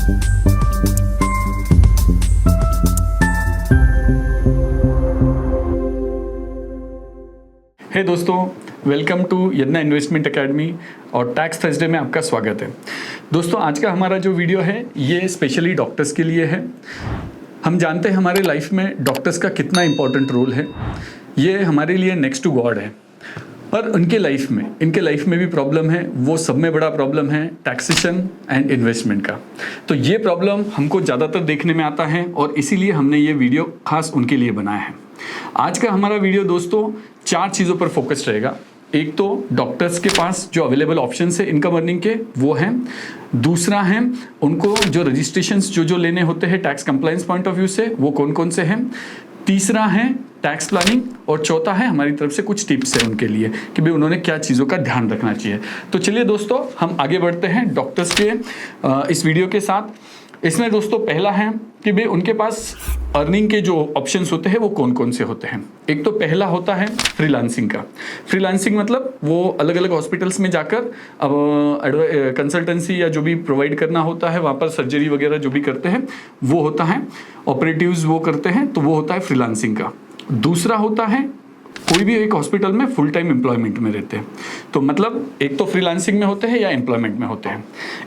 हे दोस्तों, welcome to यज्ञा investment academy और tax Thursday में आपका स्वागत है। दोस्तों, आज का हमारा जो वीडियो है ये स्पेशली डॉक्टर्स के लिए है। हम जानते हैं हमारे लाइफ में डॉक्टर्स का कितना इम्पोर्टेंट रोल है। ये हमारे लिए नेक्स्ट टू गॉड है। पर इनके लाइफ में भी प्रॉब्लम है। वो सब में बड़ा प्रॉब्लम है टैक्सेशन एंड इन्वेस्टमेंट का। तो ये प्रॉब्लम हमको ज़्यादातर देखने में आता है और इसीलिए हमने ये वीडियो खास उनके लिए बनाया है। आज का हमारा वीडियो दोस्तों 4 चीज़ों पर फोकस रहेगा। एक तो डॉक्टर्स के पास जो अवेलेबल ऑप्शंस है इनकम अर्निंग के वो हैं। दूसरा है उनको जो रजिस्ट्रेशंस जो लेने होते हैं tax compliance point of view से वो कौन कौन से हैं। तीसरा है टैक्स प्लानिंग और चौथा है हमारी तरफ से कुछ टिप्स है उनके लिए कि भाई उन्होंने क्या चीज़ों का ध्यान रखना चाहिए। तो चलिए दोस्तों हम आगे बढ़ते हैं डॉक्टर्स के इस वीडियो के साथ। इसमें दोस्तों पहला है कि भाई उनके पास अर्निंग के जो ऑप्शंस होते हैं वो कौन कौन से होते हैं। एक तो पहला होता है फ्रीलांसिंग का। फ्रीलांसिंग मतलब वो अलग अलग हॉस्पिटल्स में जाकर अब कंसल्टेंसी या जो भी प्रोवाइड करना होता है वहाँ पर सर्जरी वगैरह जो भी करते हैं वो होता है, ऑपरेटिव्स वो करते हैं, तो वो होता है फ्रीलांसिंग का। दूसरा होता है कोई भी एक हॉस्पिटल में फुल टाइम एम्प्लॉयमेंट में रहते हैं, तो मतलब एक तो फ्रीलांसिंग में होते हैं या एम्प्लॉयमेंट में होते हैं।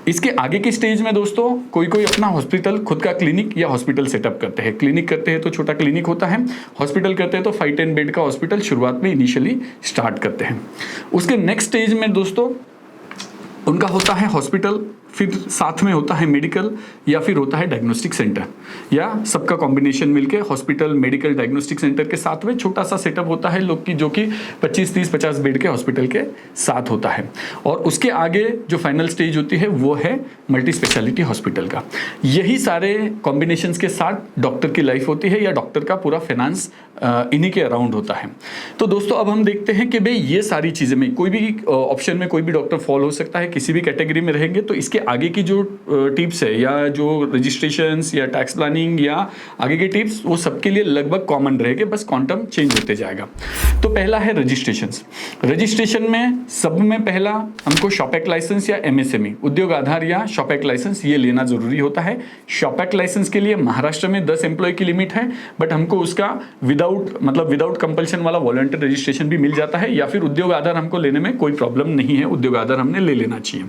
इसके आगे की स्टेज में दोस्तों कोई अपना हॉस्पिटल खुद का क्लिनिक या हॉस्पिटल सेटअप करते हैं। क्लिनिक करते हैं तो छोटा क्लिनिक होता है, हॉस्पिटल करते हैं तो 5-10 बेड का हॉस्पिटल शुरुआत में इनिशियली स्टार्ट करते हैं। उसके नेक्स्ट स्टेज में दोस्तों उनका होता है हॉस्पिटल, फिर साथ में होता है मेडिकल या फिर होता है डायग्नोस्टिक सेंटर या सबका कॉम्बिनेशन मिलके हॉस्पिटल मेडिकल डायग्नोस्टिक सेंटर के साथ में छोटा सा सेटअप होता है लोग की जो कि 25-30-50 बेड के हॉस्पिटल के साथ होता है। और उसके आगे जो फाइनल स्टेज होती है वो है मल्टी स्पेशलिटी हॉस्पिटल का। यही सारे कॉम्बिनेशंस के साथ डॉक्टर की लाइफ होती है या डॉक्टर का पूरा फाइनेंस इन्हीं के अराउंड होता है। तो दोस्तों अब हम देखते हैं कि भाई ये सारी चीज़ें में कोई भी ऑप्शन में कोई भी डॉक्टर फॉल हो सकता है, किसी भी कैटेगरी में रहेंगे। तो इसके आगे की जो टिप्स है या जो रजिस्ट्रेशंस या टैक्स प्लानिंग या आगे के टिप्स वो सबके लिए लगभग कॉमन रहेंगे, बस क्वांटम चेंज होते जाएगा। तो पहला है रजिस्ट्रेशंस। रजिस्ट्रेशन में सब में पहला हमको शॉप एक्ट लाइसेंस या एमएसएमई उद्योग आधार या शॉप एक्ट लाइसेंस ये लेना जरूरी होता है। शॉप एक्ट लाइसेंस के लिए महाराष्ट्र में 10 एम्प्लॉय की लिमिट है, बट हमको उसका विदाउट कंपल्शन वाला वॉलंटियर रजिस्ट्रेशन भी मिल जाता है, या फिर उद्योग आधार हमको लेने में कोई प्रॉब्लम नहीं है, उद्योग आधार हमने ले लेना चाहिए।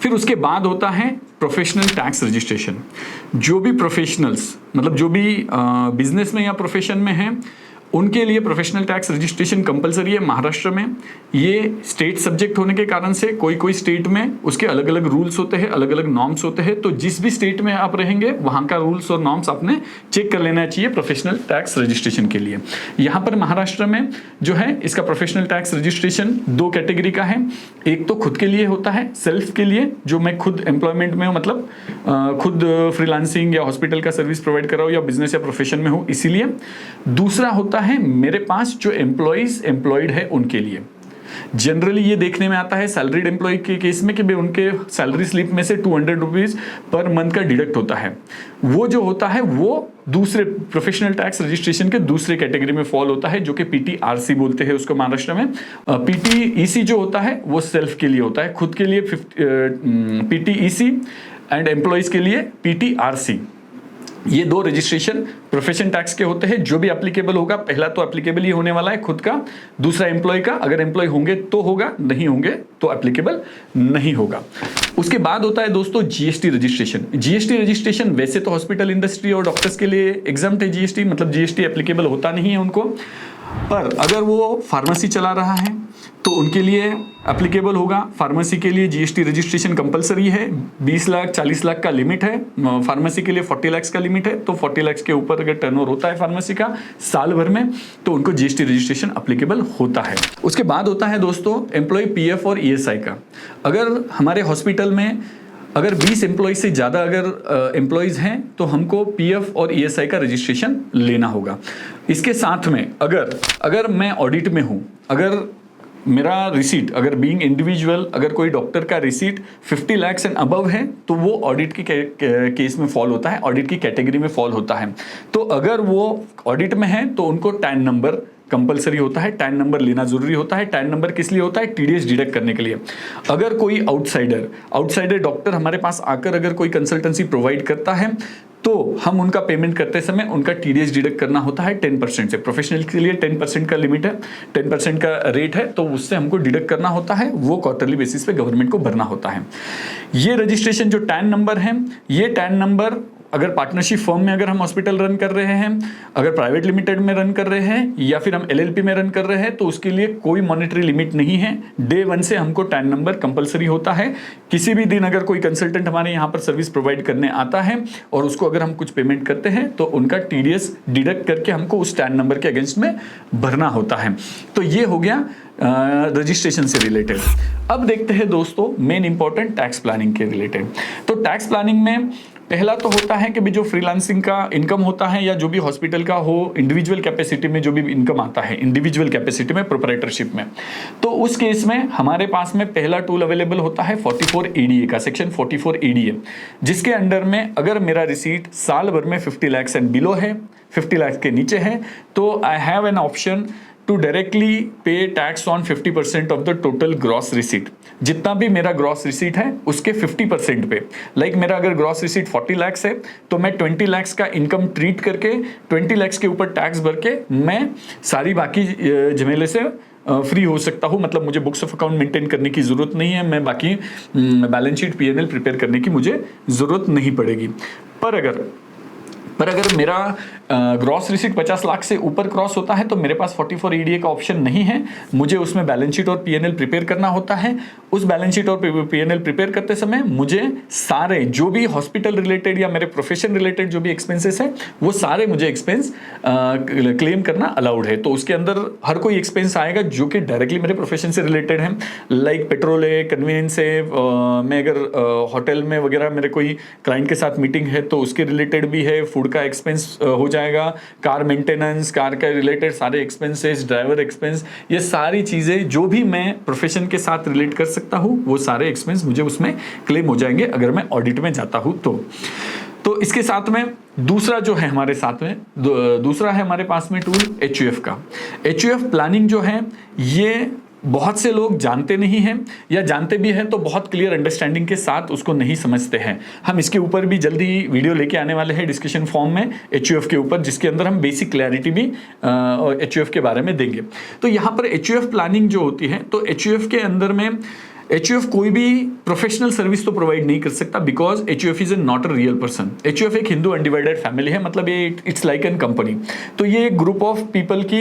फिर उसके बाद होता है प्रोफेशनल टैक्स रजिस्ट्रेशन। जो भी प्रोफेशनल्स मतलब जो भी बिजनेस में या प्रोफेशन में हैं उनके लिए प्रोफेशनल टैक्स रजिस्ट्रेशन कंपलसरी है महाराष्ट्र में। ये स्टेट सब्जेक्ट होने के कारण से कोई स्टेट में उसके अलग अलग रूल्स होते हैं, अलग अलग नॉर्म्स होते हैं। तो जिस भी स्टेट में आप रहेंगे वहाँ का रूल्स और नॉर्म्स आपने चेक कर लेना चाहिए प्रोफेशनल टैक्स रजिस्ट्रेशन के लिए। यहाँ पर महाराष्ट्र में जो है इसका प्रोफेशनल टैक्स रजिस्ट्रेशन 2 कैटेगरी का है। एक तो खुद के लिए होता है, सेल्फ के लिए, जो मैं खुद एम्प्लॉयमेंट में हूँ, मतलब खुद फ्रीलांसिंग या हॉस्पिटल का सर्विस प्रोवाइड कर रहा हूँ या बिजनेस या प्रोफेशन में हूँ इसीलिए। दूसरा होता है मेरे पास जो एम्प्लॉयड है उनके लिए। जनरली ये देखने में आता है सैलरीड एम्प्लॉय के केस में कि भाई उनके सैलरी स्लिप में से 200 रुपीज पर मंथ का डिडक्ट होता है। वो जो होता है वो दूसरे प्रोफेशनल टैक्स रजिस्ट्रेशन के दूसरे कैटेगरी में फॉल होता है, जो कि पीटीआरसी बोलते हैं उसको महाराष्ट्र में। पीटीईसी जो होता है वो सेल्फ के लिए होता है, खुद के लिए पीटीईसी एंड एम्प्लॉयज के लिए पीटीआरसी। ये 2 रजिस्ट्रेशन प्रोफेशन टैक्स के होते हैं। जो भी एप्लीकेबल होगा, पहला तो एप्लीकेबल ही होने वाला है खुद का, दूसरा एम्प्लॉय का। अगर एम्प्लॉय होंगे तो होगा, नहीं होंगे तो एप्लीकेबल नहीं होगा। उसके बाद होता है दोस्तों जीएसटी रजिस्ट्रेशन। जीएसटी रजिस्ट्रेशन वैसे तो हॉस्पिटल इंडस्ट्री और डॉक्टर्स के लिए एग्जाम्प्ट है जीएसटी, मतलब जीएसटी एप्लीकेबल होता नहीं है उनको। पर अगर वो फार्मेसी चला रहा है तो उनके लिए एप्लीकेबल होगा। फार्मेसी के लिए जीएसटी रजिस्ट्रेशन कंपलसरी है। 20 लाख 40 लाख का लिमिट है, फार्मेसी के लिए 40 लाख का लिमिट है। तो 40 लाख के ऊपर अगर टर्नओवर होता है फार्मेसी का साल भर में तो उनको जीएसटी रजिस्ट्रेशन एप्लीकेबल होता है। उसके बाद होता है दोस्तों एम्प्लॉय पीएफ और ईएसआई का। अगर हमारे हॉस्पिटल में अगर 20 एम्प्लॉय से ज़्यादा अगर एम्प्लॉयज़ हैं तो हमको पीएफ और ईएसआई का रजिस्ट्रेशन लेना होगा। इसके साथ में अगर मैं ऑडिट में हूँ, अगर मेरा रिसीट अगर बीइंग इंडिविजुअल अगर कोई डॉक्टर का रिसीट 50 लाख एंड अबव है तो वो ऑडिट की केस में फॉल होता है, ऑडिट की कैटेगरी में फॉल होता है। तो अगर वो ऑडिट में है तो उनको टैन नंबर कंपलसरी होता है, टैन नंबर लेना जरूरी होता है। टैन नंबर किस लिए होता है? टीडीएस डिडक्ट करने के लिए। अगर कोई आउटसाइडर डॉक्टर हमारे पास आकर अगर कोई कंसल्टेंसी प्रोवाइड करता है तो हम उनका पेमेंट करते समय उनका टीडीएस डिडक्ट करना होता है 10% से। प्रोफेशनल के लिए 10% का लिमिट है, 10% का रेट है, तो उससे हमको डिडक्ट करना होता है, वो क्वार्टरली बेसिस पे गवर्नमेंट को भरना होता है। ये रजिस्ट्रेशन जो टैन नंबर है, ये टैन नंबर अगर पार्टनरशिप फर्म में अगर हम हॉस्पिटल रन कर रहे हैं, अगर प्राइवेट लिमिटेड में रन कर रहे हैं या फिर हम एलएलपी में रन कर रहे हैं, तो उसके लिए कोई मॉनेटरी लिमिट नहीं है। डे 1 से हमको टैन नंबर कंपलसरी होता है। किसी भी दिन अगर कोई कंसल्टेंट हमारे यहाँ पर सर्विस प्रोवाइड करने आता है और उसको अगर हम कुछ पेमेंट करते हैं तो उनका टीडीएस डिडक्ट करके हमको उस टैन नंबर के अगेंस्ट में भरना होता है। तो ये हो गया रजिस्ट्रेशन से रिलेटेड। अब देखते हैं दोस्तों मेन इंपॉर्टेंट टैक्स प्लानिंग के रिलेटेड। तो टैक्स प्लानिंग में पहला तो होता है कि भी जो फ्रीलांसिंग का इनकम होता है या जो भी हॉस्पिटल का हो, इंडिविजुअल कैपेसिटी में जो भी इनकम आता है, इंडिविजुअल कैपेसिटी में, प्रोप्राइटरशिप में, तो उस केस में हमारे पास में पहला टूल अवेलेबल होता है 44 ADA का, सेक्शन 44 ADA, जिसके अंडर में अगर मेरा रिसीट साल भर में 50 लाख एंड बिलो है, 50 लाख के नीचे है, तो I have an option to directly pay tax on 50% of the total gross receipt. जितना भी मेरा ग्रॉस रिसीट है उसके 50% पे, लाइक मेरा अगर ग्रॉस रिसीट 40 लाख है तो मैं 20 लाख का इनकम ट्रीट करके 20 लाख के ऊपर टैक्स भर के मैं सारी बाकी झमेले से फ्री हो सकता हूँ। मतलब मुझे बुक्स ऑफ अकाउंट मेंटेन करने की जरूरत नहीं है, मैं बाकी बैलेंस शीट P&L प्रिपेयर करने की मुझे जरूरत नहीं पड़ेगी। पर अगर मेरा ग्रॉस रिसीट 50 लाख से ऊपर क्रॉस होता है तो मेरे पास 44 ADA का ऑप्शन नहीं है, मुझे उसमें बैलेंस शीट और P&L प्रिपेयर करना होता है। उस बैलेंस शीट और P&L प्रिपेयर करते समय मुझे सारे जो भी हॉस्पिटल रिलेटेड या मेरे प्रोफेशन रिलेटेड जो भी एक्सपेंसेस है वो सारे मुझे एक्सपेंस क्लेम करना अलाउड है। तो उसके अंदर हर कोई एक्सपेंस आएगा जो कि डायरेक्टली मेरे प्रोफेशन से रिलेटेड है, लाइक पेट्रोल है, कन्वीनियंस है, मैं अगर होटल में वगैरह मेरे कोई क्लाइंट के साथ मीटिंग है तो उसके रिलेटेड भी है, फूड का एक्सपेंस हो जाएगा, कार मेंटेनेंस, कार का रिलेटेड सारे एक्सपेंसेस, ड्राइवर एक्सपेंस, ये सारी चीजें जो भी मैं प्रोफेशन के साथ रिलेट कर सकता हूँ वो सारे एक्सपेंस मुझे उसमें क्लेम हो जाएंगे अगर मैं ऑडिट में जाता हूँ तो इसके साथ में दूसरा जो है हमारे साथ में दूसरा है हमारे पास में टूल HUF का। HUF प्लानिंग जो है ये बहुत से लोग जानते नहीं हैं या जानते भी हैं तो बहुत क्लियर अंडरस्टैंडिंग के साथ उसको नहीं समझते हैं। हम इसके ऊपर भी जल्दी वीडियो लेके आने वाले हैं डिस्कशन फॉर्म में HUF के ऊपर, जिसके अंदर हम बेसिक क्लैरिटी भी HUF के बारे में देंगे। तो यहाँ पर HUF प्लानिंग जो होती है तो HUF के अंदर में HUF कोई भी प्रोफेशनल सर्विस तो प्रोवाइड नहीं कर सकता because HUF is not a real person. HUF एक हिंदू अनडिवाइडेड फैमिली है, मतलब ये इट्स लाइक एन कंपनी। तो ये एक ग्रुप ऑफ पीपल की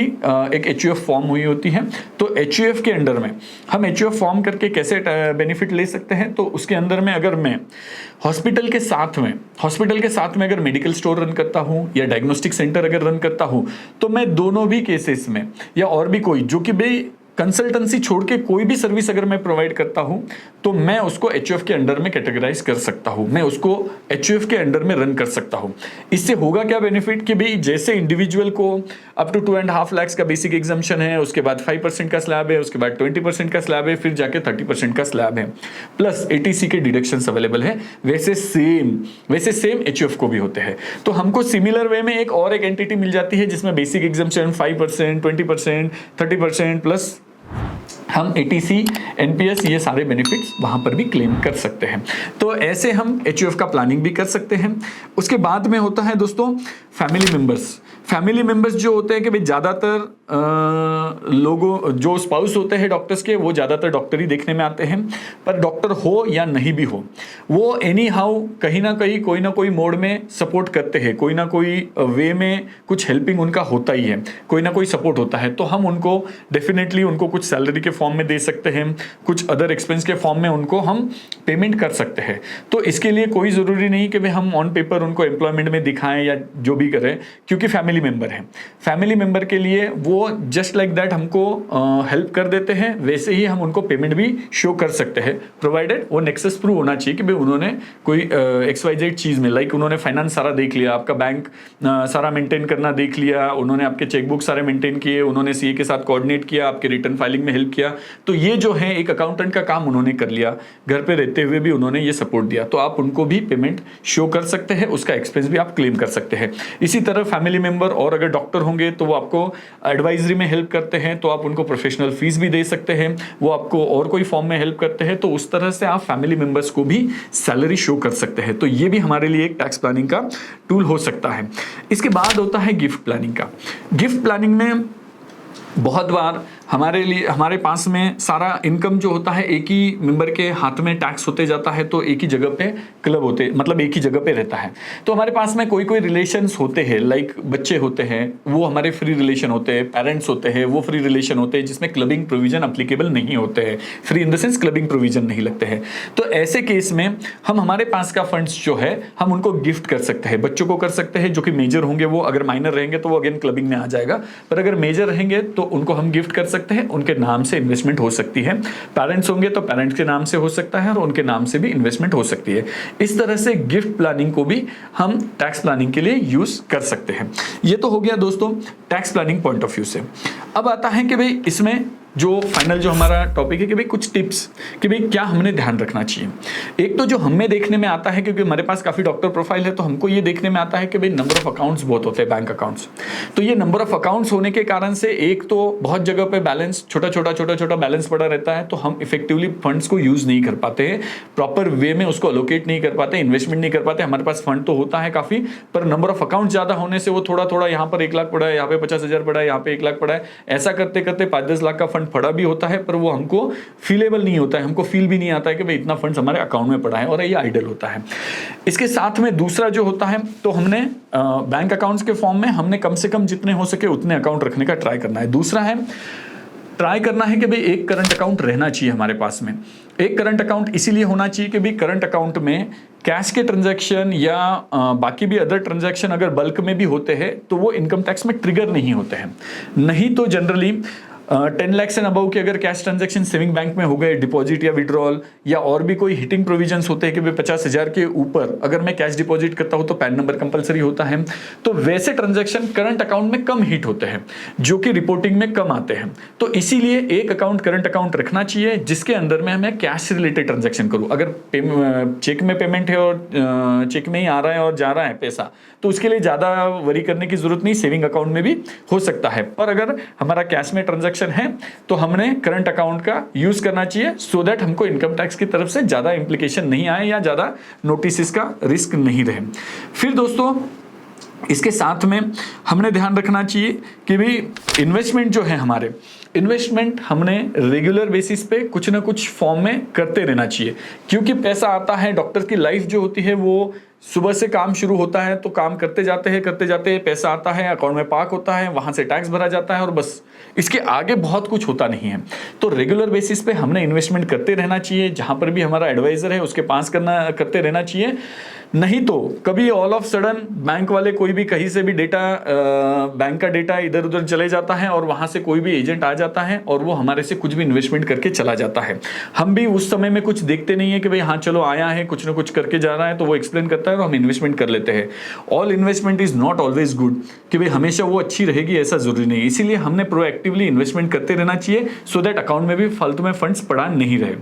एक HUF फॉर्म हुई होती है। तो HUF के अंडर में हम HUF फॉर्म करके कैसे बेनिफिट ले सकते हैं, तो उसके अंदर में अगर मैं हॉस्पिटल के साथ में अगर मेडिकल स्टोर रन करता हूँ या डायग्नोस्टिक सेंटर अगर रन करता हूँ तो मैं दोनों भी केसेस में या और भी कोई जो कि भाई कंसल्टेंसी छोड़ के कोई भी सर्विस अगर मैं प्रोवाइड करता हूं तो मैं उसको HUF के अंडर में कैटेगराइज कर सकता हूं, मैं उसको HUF के अंडर में रन कर सकता हूं। इससे होगा क्या बेनिफिट कि भाई जैसे इंडिविजुअल को अप टू 2.5 लाख का बेसिक एग्जाम्पशन है, उसके बाद 5% का स्लैब है, उसके बाद 20% का स्लैब है, फिर जाके 30% का स्लैब है, प्लस ATC के डिडक्शंस अवेलेबल है, वैसे सेम HUF को भी होते हैं। तो हमको सिमिलर वे में एक एंटिटी मिल जाती है जिसमें बेसिक एग्जाम्पशन 5%, 20%, 30% प्लस हम ATC, NPS ये सारे बेनिफिट्स वहां पर भी क्लेम कर सकते हैं। तो ऐसे हम HUF का प्लानिंग भी कर सकते हैं। उसके बाद में होता है दोस्तों फैमिली मेंबर्स जो होते हैं कि भाई ज़्यादातर लोगों जो स्पाउस होते हैं डॉक्टर्स के वो ज़्यादातर डॉक्टर ही देखने में आते हैं, पर डॉक्टर हो या नहीं भी हो वो एनी हाउ कहीं ना कहीं कोई ना कोई मोड में सपोर्ट करते हैं, कोई ना कोई वे में कुछ हेल्पिंग उनका होता ही है, कोई ना कोई सपोर्ट होता है। तो हम उनको डेफिनेटली उनको कुछ सैलरी के फॉर्म में दे सकते हैं, कुछ अदर एक्सपेंस के फॉर्म में उनको हम पेमेंट कर सकते हैं। तो इसके लिए कोई ज़रूरी नहीं कि भाई हम ऑन पेपर उनको एम्प्लॉयमेंट में दिखाएं या जो भी करें, क्योंकि फैमिली मेंबर है। फैमिली मेंबर के लिए वो जस्ट लाइक दैट हमको हेल्प कर देते हैं, वैसे ही हम उनको पेमेंट भी शो कर सकते हैं, प्रोवाइडेड वो नेक्सस प्रूव होना चाहिए कि भाई उन्होंने कोई XYZ चीज़ में, लाइक उन्होंने फाइनेंस सारा देख लिया, आपका बैंक सारा मेंटेन करना देख लिया, उन्होंने आपके चेकबुक सारे मेंटेन किए, उन्होंने CA के साथ कोऑर्डिनेट किया, आपके रिटर्न फाइलिंग में हेल्प किया, गया, तो ये जो है एक अकाउंटेंट का काम उन्होंने कर लिया, घर पे रहते हुए भी उन्होंने ये सपोर्ट दिया, तो आप उनको भी पेमेंट शो कर सकते हैं, उसका एक्सपेंस भी आप क्लेम कर सकते हैं। इसी तरह फैमिली मेंबर और अगर डॉक्टर होंगे तो वो आपको एडवाइजरी में हेल्प करते हैं, तो आप उनको प्रोफेशनल फीस भी दे सकते हैं, वो आपको और कोई फॉर्म में हेल्प करते हैं, तो उस तरह से आप फैमिली मेंबर्स को भी सैलरी शो कर सकते हैं। तो ये भी हमारे लिए एक टैक्स प्लानिंग का टूल हो सकता है। इसके बाद होता है गिफ्ट प्लानिंग का। गिफ्ट प्लानिंग में बहुत बार हमारे पास में सारा इनकम जो होता है एक ही मेंबर के हाथ में टैक्स होते जाता है, तो एक ही जगह पे क्लब होते, मतलब एक ही जगह पे रहता है। तो हमारे पास में कोई कोई रिलेशंस होते हैं, लाइक बच्चे होते हैं वो हमारे फ्री रिलेशन होते हैं, पेरेंट्स होते हैं वो फ्री रिलेशन होते हैं, जिसमें क्लबिंग प्रोविजन अप्लीकेबल नहीं होते हैं, free in the sense clubbing provision नहीं लगते हैं। तो ऐसे केस में हम हमारे पास का फंड्स जो है हम उनको गिफ्ट कर सकते हैं, बच्चों को कर सकते हैं जो कि मेजर होंगे, वो अगर माइनर रहेंगे तो वो अगेन क्लबिंग में आ जाएगा, पर अगर मेजर रहेंगे तो उनको हम गिफ्ट कर सकते हैं, उनके नाम से इन्वेस्टमेंट हो सकती है। पेरेंट्स होंगे तो पेरेंट्स के नाम से हो सकता है और उनके नाम से भी इन्वेस्टमेंट हो सकती है। इस तरह से गिफ्ट प्लानिंग को भी हम टैक्स प्लानिंग के लिए यूज कर सकते हैं। ये तो हो गया दोस्तों tax planning point of view से। अब आता है कि भाई इसमें जो फाइनल जो हमारा टॉपिक है कि भाई कुछ टिप्स कि भाई क्या हमने ध्यान रखना चाहिए। एक तो जो हमें देखने में आता है, क्योंकि हमारे पास काफ़ी डॉक्टर प्रोफाइल है, तो हमको ये देखने में आता है कि भाई नंबर ऑफ अकाउंट्स बहुत होते हैं, बैंक अकाउंट्स। तो ये नंबर ऑफ अकाउंट्स होने के कारण से एक तो बहुत जगह पे बैलेंस छोटा छोटा बैलेंस पड़ा रहता है, तो हम इफेक्टिवली फंड्स को यूज नहीं कर पाते हैं, प्रॉपर वे में उसको अलोकेट नहीं कर पाते, इन्वेस्टमेंट नहीं कर पाते। हमारे पास फंड तो होता है काफ़ी, पर नंबर ऑफ अकाउंट ज़्यादा होने से वो थोड़ा यहाँ पर 1 लाख पड़ा है, यहाँ पे 50,000 पड़ा है, यहाँ पे 1 लाख पड़ा है, ऐसा करते करते 5-10 लाख का फंड पड़ा भी होता है, पर वो हमको फीलेबल नहीं होता है, हमको फील भी नहीं आता है कि भाई इतना फंड्स हमारे अकाउंट में पड़ा है, और ये आइडल होता है। इसके साथ में दूसरा जो होता है, तो हमने बैंक अकाउंट्स के फॉर्म में हमने कम से कम जितने हो सके उतने अकाउंट रखने का ट्राई करना है। दूसरा है ट्राई करना है कि भाई एक करंट अकाउंट रहना चाहिए हमारे पास में। एक करंट अकाउंट इसीलिए होना चाहिए कि भाई करंट अकाउंट में कैश के ट्रांजैक्शन या बाकी भी अदर ट्रांजैक्शन अगर बल्क में भी होते हैं तो वो इनकम टैक्स में ट्रिगर नहीं होते हैं। नहीं तो जनरली 10 लाख से अबव के अगर कैश ट्रांजैक्शन सेविंग बैंक में हो गए, डिपॉजिट या विड्रॉल, या और भी कोई हिटिंग प्रोविजंस होते हैं कि भाई 50,000 के ऊपर अगर मैं कैश डिपॉजिट करता हूं तो पैन नंबर कंपलसरी होता है, तो वैसे ट्रांजैक्शन करंट अकाउंट में कम हिट होते हैं, जो कि रिपोर्टिंग में कम आते हैं। तो इसीलिए एक अकाउंट करंट अकाउंट रखना चाहिए जिसके अंदर में मैं कैश से रिलेटेड ट्रांजैक्शन करूं। अगर चेक में पेमेंट है और चेक में ही आ रहा है और जा रहा है पैसा, तो उसके लिए ज्यादा वरी करने की जरूरत नहीं, सेविंग अकाउंट में भी हो सकता है। पर अगर हमारा कैश में ट्रांजैक्शन है तो हमने करंट अकाउंट का यूज करना चाहिए, सो दैट हमको इनकम टैक्स की तरफ से ज्यादा इंप्लीकेशन नहीं आए या ज्यादा नोटिस का रिस्क नहीं रहे। फिर दोस्तों इसके साथ में हमने ध्यान रखना चाहिए कि भाई इन्वेस्टमेंट जो है हमारे, इन्वेस्टमेंट हमने रेगुलर बेसिस पे कुछ ना कुछ फॉर्म में करते रहना चाहिए, क्योंकि पैसा आता है। डॉक्टर की लाइफ जो होती है वो सुबह से काम शुरू होता है, तो काम करते जाते हैं पैसा आता है, अकाउंट में पार्क होता है, वहां से टैक्स भरा जाता है और बस, इसके आगे बहुत कुछ होता नहीं है। तो रेगुलर बेसिस पे हमने इन्वेस्टमेंट करते रहना चाहिए, जहां पर भी हमारा एडवाइजर है उसके पास करते रहना चाहिए। नहीं तो कभी ऑल ऑफ सडन बैंक वाले कोई भी कहीं से भी डेटा, बैंक का डेटा इधर उधर चले जाता है और वहां से कोई भी एजेंट आ जाता है और वो हमारे से कुछ भी इन्वेस्टमेंट करके चला जाता है। हम भी उस समय में कुछ देखते नहीं है कि भाई हाँ चलो आया है, कुछ ना कुछ करके जा रहा है, तो वो एक्सप्लेन करता है और हम इन्वेस्टमेंट कर लेते हैं। All investment is not always good, कि भाई हमेशा वो अच्छी रहेगी ऐसा जरूरी नहीं। इसीलिए हमने प्रोएक्टिवली इन्वेस्टमेंट करते रहना चाहिए, सो दैट अकाउंट में भी फालतू में फंड्स पड़ा नहीं रहे।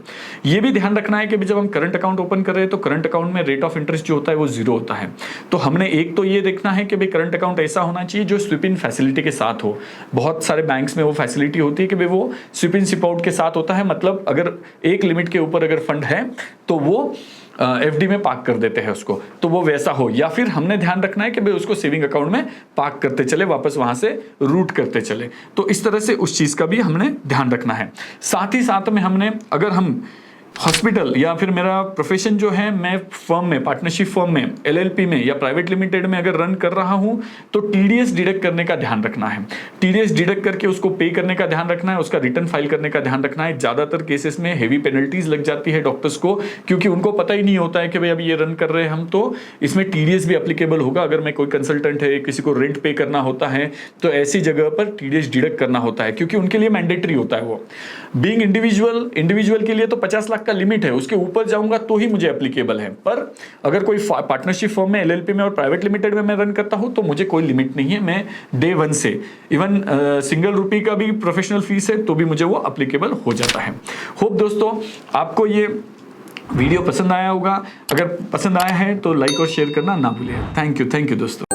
ये भी ध्यान रखना है कि जब हम करंट अकाउंट ओपन कर रहे हैं तो करंट अकाउंट में रेट ऑफ इंटरेस्ट होता है वो 0 होता है। तो हमने एक तो ये देखना है कि भाई करंट अकाउंट ऐसा होना चाहिए जो स्विप इन फैसिलिटी के साथ हो। बहुत सारे बैंक्स में वो फैसिलिटी होती है कि भाई वो स्विप इन सिप आउट के साथ होता है, मतलब अगर एक लिमिट के ऊपर अगर फंड है तो वो एफडी में पार्क कर देते हैं उसको, तो वो वैसा हो। या फिर हमने ध्यान रखना है कि भाई उसको सेविंग अकाउंट में पार्क करते चले, वापस वहां से रूट करते चले। तो इस तरह से उस चीज का भी हमने ध्यान रखना है। साथ ही साथ में हमने, अगर हम हॉस्पिटल या फिर मेरा प्रोफेशन जो है मैं फर्म में, पार्टनरशिप फर्म में, एलएलपी में या प्राइवेट लिमिटेड में अगर रन कर रहा हूं, तो टीडीएस डिडक्ट करने का ध्यान रखना है। टीडीएस डिडक्ट करके उसको पे करने का ध्यान रखना है, उसका रिटर्न फाइल करने का ध्यान रखना है। ज्यादातर केसेस में हेवी पेनल्टीज लग जाती है डॉक्टर्स को, क्योंकि उनको पता ही नहीं होता है कि भाई अभी ये रन कर रहे हैं हम, तो इसमें टीडीएस भी एप्लीकेबल होगा। अगर मैं कोई कंसल्टेंट है, किसी को रेंट पे करना होता है, तो ऐसी जगह पर टीडीएस डिडक्ट करना होता है, क्योंकि उनके लिए मैंडेटरी होता है वो। बीइंग इंडिविजुअल के लिए तो 50 लाख का लिमिट है, उसके ऊपर जाऊंगा तो ही मुझे एप्लीकेबल है। पर अगर कोई पार्टनरशिप फर्म में, एलएलपी में और प्राइवेट लिमिटेड में मैं रन करता हूं तो मुझे कोई लिमिट नहीं है। मैं डे 1 से इवन सिंगल रुपी का भी प्रोफेशनल फीस है तो भी मुझे वो एप्लीकेबल हो जाता है। होप दोस्तों आपको ये वीडियो पसंद आया होगा। अगर पसंद आया है तो लाइक और शेयर करना ना भूलिए। थैंक यू दोस्तों।